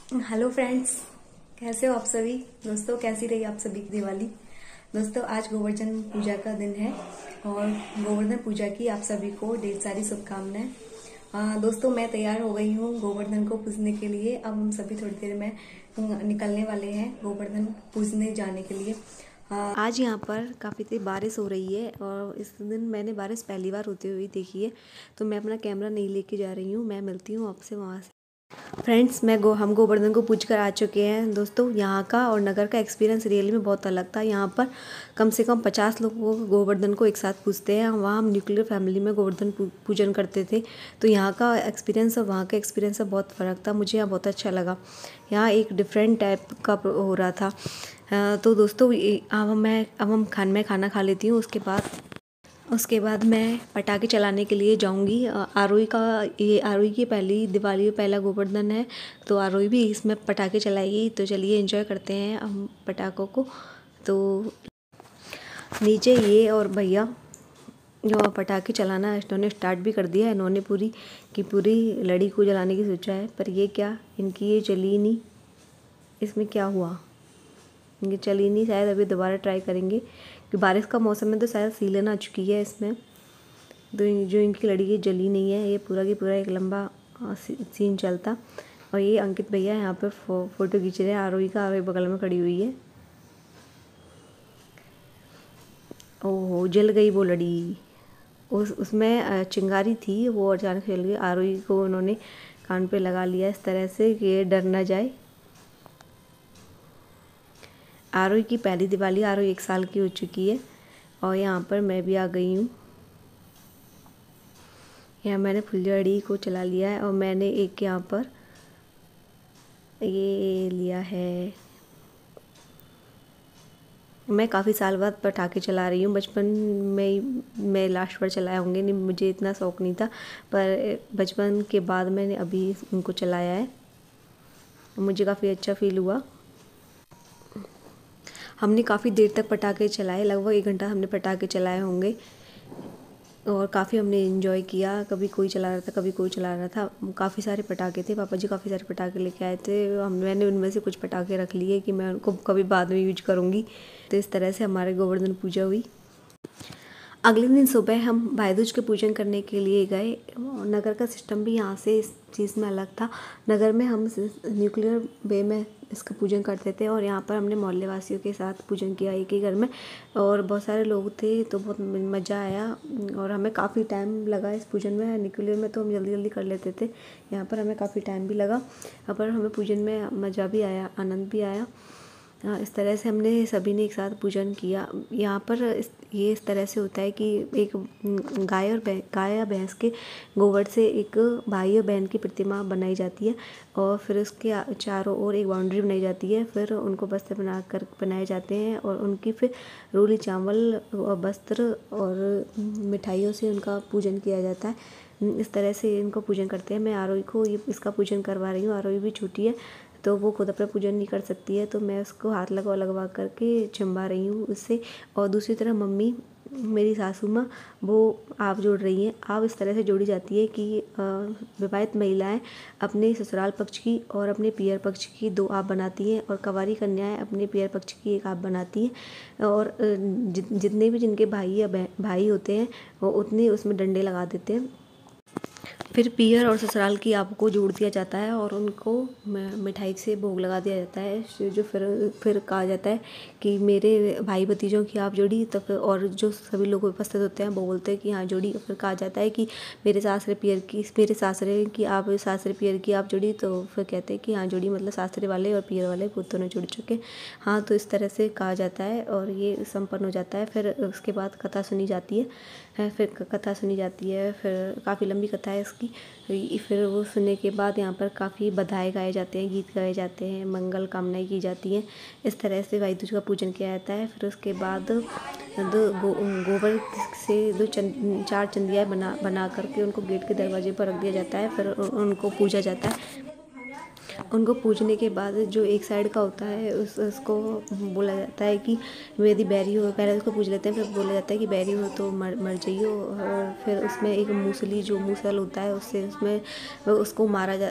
Hello friends, कैसे हो आप सभी। दोस्तों, कैसी रही आप सभी की दिवाली। दोस्तों, आज गोवर्धन पूजा का दिन है और गोवर्धन पूजा की आप सभी को ढेर सारी शुभकामनाएं। दोस्तों, मैं तैयार हो गई हूँ गोवर्धन को पूजने के लिए। अब हम सभी थोड़ी देर में निकलने वाले हैं गोवर्धन पूजने जाने के लिए। आज यहाँ पर काफ़ी तेज बारिश हो रही है और इस दिन मैंने बारिश पहली बार होते हुए देखी है, तो मैं अपना कैमरा नहीं लेके जा रही हूँ। मैं मिलती हूँ आपसे वहाँ से। फ्रेंड्स, हम गोवर्धन को पूज कर आ चुके हैं। दोस्तों, यहाँ का और नगर का एक्सपीरियंस रियली में बहुत अलग था। यहाँ पर कम से कम 50 लोग गोवर्धन को एक साथ पूजते हैं। वहाँ हम न्यूक्लियर फैमिली में गोवर्धन पूजन करते थे, तो यहाँ का एक्सपीरियंस और वहाँ का एक्सपीरियंस में बहुत फ़र्क था। मुझे यहाँ बहुत अच्छा लगा। यहाँ एक डिफरेंट टाइप का हो रहा था। तो दोस्तों, अब मैं खाना खा लेती हूँ। उसके बाद मैं पटाखे चलाने के लिए जाऊंगी। आरोही की पहली दिवाली पहला गोवर्धन है, तो आरोही भी इसमें पटाखे चलाएगी। तो चलिए एंजॉय करते हैं हम पटाखों को। तो नीचे ये और भैया जो पटाखे चलाना इन्होंने स्टार्ट भी कर दिया है। इन्होंने पूरी लड़ी को जलाने की सोचा है, पर ये क्या, इनकी ये चली नहीं। इसमें क्या हुआ, इनकी चली नहीं। शायद अभी दोबारा ट्राई करेंगे कि बारिश का मौसम है, तो शायद सीलन आ चुकी है इसमें। तो जो इनकी लड़ी की जली नहीं है, ये पूरा की पूरा एक लंबा सीन चलता। और ये अंकित भैया यहाँ पर फोटो खींच रहे हैं। आरोही बगल में खड़ी हुई है। ओहो, जल गई वो लड़ी। उसमें चिंगारी थी, वो अचानक जल गई। आरोही को उन्होंने कान पे लगा लिया इस तरह से कि ये डर ना जाए। आरोही की पहली दिवाली, आरोही 1 साल की हो चुकी है और यहाँ पर मैं भी आ गई हूँ। यहाँ मैंने फुलझड़ी को चला लिया है और मैंने एक यहाँ पर ये लिया है। मैं काफ़ी साल बाद पटाखे चला रही हूँ। बचपन में मैं लास्ट बार चलाए होंगे, नहीं मुझे इतना शौक़ नहीं था, पर बचपन के बाद मैंने अभी उनको चलाया है। मुझे काफ़ी अच्छा फील हुआ। हमने काफ़ी देर तक पटाखे चलाए, लगभग 1 घंटा हमने पटाखे चलाए होंगे और काफ़ी हमने एंजॉय किया। कभी कोई चला रहा था, कभी कोई चला रहा था। काफ़ी सारे पटाखे थे, पापा जी काफ़ी सारे पटाखे लेके आए थे। मैंने उनमें से कुछ पटाखे रख लिए कि मैं उनको कभी बाद में यूज करूँगी। तो इस तरह से हमारे गोवर्धन पूजा हुई। अगले दिन सुबह हम भाई दूज के पूजन करने के लिए गए। नगर का सिस्टम भी यहाँ से इस चीज़ में अलग था। नगर में हम न्यूक्लियर वे में इसका पूजन करते थे और यहाँ पर हमने मोहल्ले वासियों के साथ पूजन किया एक ही घर में, और बहुत सारे लोग थे तो बहुत मज़ा आया और हमें काफ़ी टाइम लगा इस पूजन में। न्यूक्लियर में तो हम जल्दी जल्दी कर लेते थे, यहाँ पर हमें काफ़ी टाइम भी लगा, पर हमें पूजन में मज़ा भी आया, आनंद भी आया। इस तरह से हमने सभी ने एक साथ पूजन किया। यहाँ पर ये इस तरह से होता है कि एक गाय या भैंस के गोबर से एक भाई और बहन की प्रतिमा बनाई जाती है और फिर उसके चारों ओर एक बाउंड्री बनाई जाती है। फिर उनको वस्त्र बनाए जाते हैं और उनकी फिर रोली चावल और वस्त्र और मिठाइयों से उनका पूजन किया जाता है। इस तरह से इनको पूजन करते हैं। मैं आरोही को इसका पूजन करवा रही हूँ। आरोही भी छोटी है तो वो खुद अपना पूजन नहीं कर सकती है, तो मैं उसको हाथ लगवा करके चिंबा रही हूँ उससे। और दूसरी तरफ मम्मी, मेरी सासू माँ, वो आप जोड़ रही हैं। आप इस तरह से जोड़ी जाती है कि विवाहित महिलाएं अपने ससुराल पक्ष की और अपने पियर पक्ष की 2 आप बनाती हैं और कंवारी कन्याएं अपने पियर पक्ष की 1 आप बनाती हैं। और जितने भी जिनके भाई होते हैं वो उतने उसमें डंडे लगा देते हैं। फिर पियर और ससुराल की आपको जोड़ दिया जाता है और उनको मिठाई से भोग लगा दिया जाता है। जो फिर कहा जाता है कि मेरे भाई भतीजों की आप जोड़ी। तो फिर और जो सभी लोग उपस्थित होते हैं वो बोलते हैं कि हाँ जोड़ी। फिर कहा जाता है कि मेरे सासरे पियर की आप जोड़ी। तो फिर कहते हैं कि हाँ जोड़ी, मतलब सासरे वाले और पियर वाले वो दोनों जुड़ चुके। हाँ, तो इस तरह से कहा जाता है और ये संपन्न हो जाता है। फिर उसके बाद कथा सुनी जाती है। फिर काफ़ी लंबी कथा है इसकी। फिर वो सुनने के बाद यहाँ पर काफ़ी बधाई गाए जाते हैं, गीत गाए जाते हैं, मंगल कामनाएं की जाती हैं। इस तरह से भाई दूज का पूजन किया जाता है। फिर उसके बाद गोबर से 4 चंदियाँ बना करके उनको गेट के दरवाजे पर रख दिया जाता है। फिर उनको पूजा जाता है। उनको पूजने के बाद जो एक साइड का होता है उसको बोला जाता है कि यदि बैरी हो, पहले उसको पूज लेते हैं, फिर बोला जाता है कि बैरी हो तो मर जाइयो। और फिर उसमें एक मूसली जो मूसल होता है उससे उसमें उसको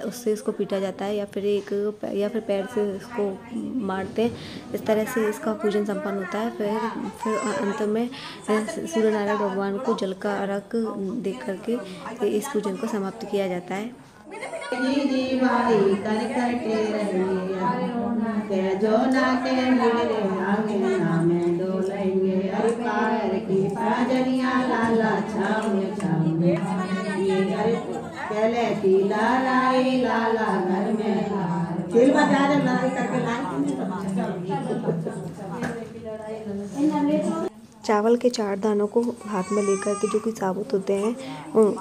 उससे उसको पीटा जाता है, या फिर पैर से उसको मारते हैं। इस तरह से इसका पूजन संपन्न होता है। फिर अंत में सूर्य नारायण भगवान को जल का अर्घ दे करके इस पूजन को समाप्त किया जाता है। जो ना के मेरे आगे नामे डोलेंगे, अरे पैर की पाजनिया लाला छावे छावे, ये अरे पहले की लालाई लाला घर में दिल बजा दे लड़ाई करके चावल के 4 दानों को हाथ में लेकर के जो कि साबुत होते हैं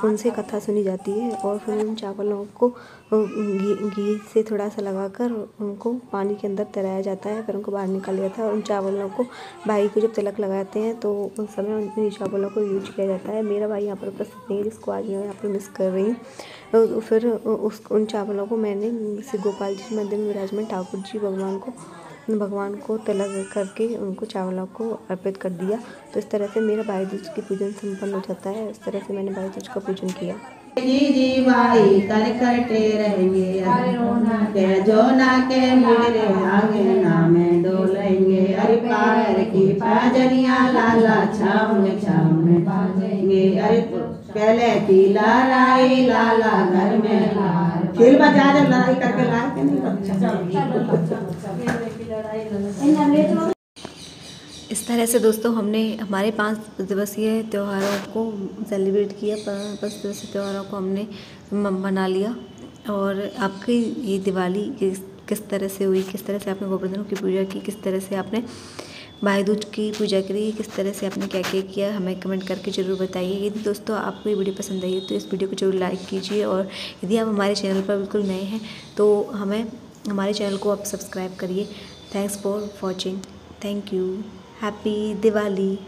उनसे कथा सुनी जाती है। और फिर उन चावलों को घी से थोड़ा सा लगाकर उनको पानी के अंदर तैराया जाता है, फिर उनको बाहर निकाला जाता है। और उन चावलों को भाई को जब तिलक लगाते हैं तो उस समय उन चावलों को यूज किया जाता है। मेरा भाई यहाँ पर उपस्थित नहीं है, जिसको आज मैं यहाँ पर मिस कर रही हूँ। फिर उन चावलों को मैंने श्री गोपाल जी मंदिर में विराजमान ठाकुर जी भगवान को तिलक करके उनको चावलों को अर्पित कर दिया। तो इस तरह से मेरा भाई दूज की पूजन संपन्न हो जाता है। इस तरह से मैंने भाई दूज का पूजन किया। जी भाई करते रहेंगे, जो ना के मेरे आगे नामे डोलेंगे, अरे पैर की पाजनिया लाला छावे छावे, अरे पहले की लालाई लाला घर में खेल बजा दे लड़ाई करके लाए के नहीं। इस तरह से दोस्तों हमने हमारे 5 दिवसीय त्योहारों को सेलिब्रेट किया। 5 दिवसीय त्योहारों को हमने मना लिया। और आपकी ये दिवाली किस तरह से हुई, किस तरह से आपने गोवर्धनों की पूजा की, किस तरह से आपने भाई दूज की पूजा करी, किस तरह से आपने क्या क्या किया, हमें कमेंट करके ज़रूर बताइए। यदि दोस्तों आपको ये वीडियो पसंद आई है तो इस वीडियो को जरूर लाइक कीजिए। और यदि आप हमारे चैनल पर बिल्कुल नए हैं तो हमारे चैनल को आप सब्सक्राइब करिए। Thanks for watching. Thank you. Happy Diwali.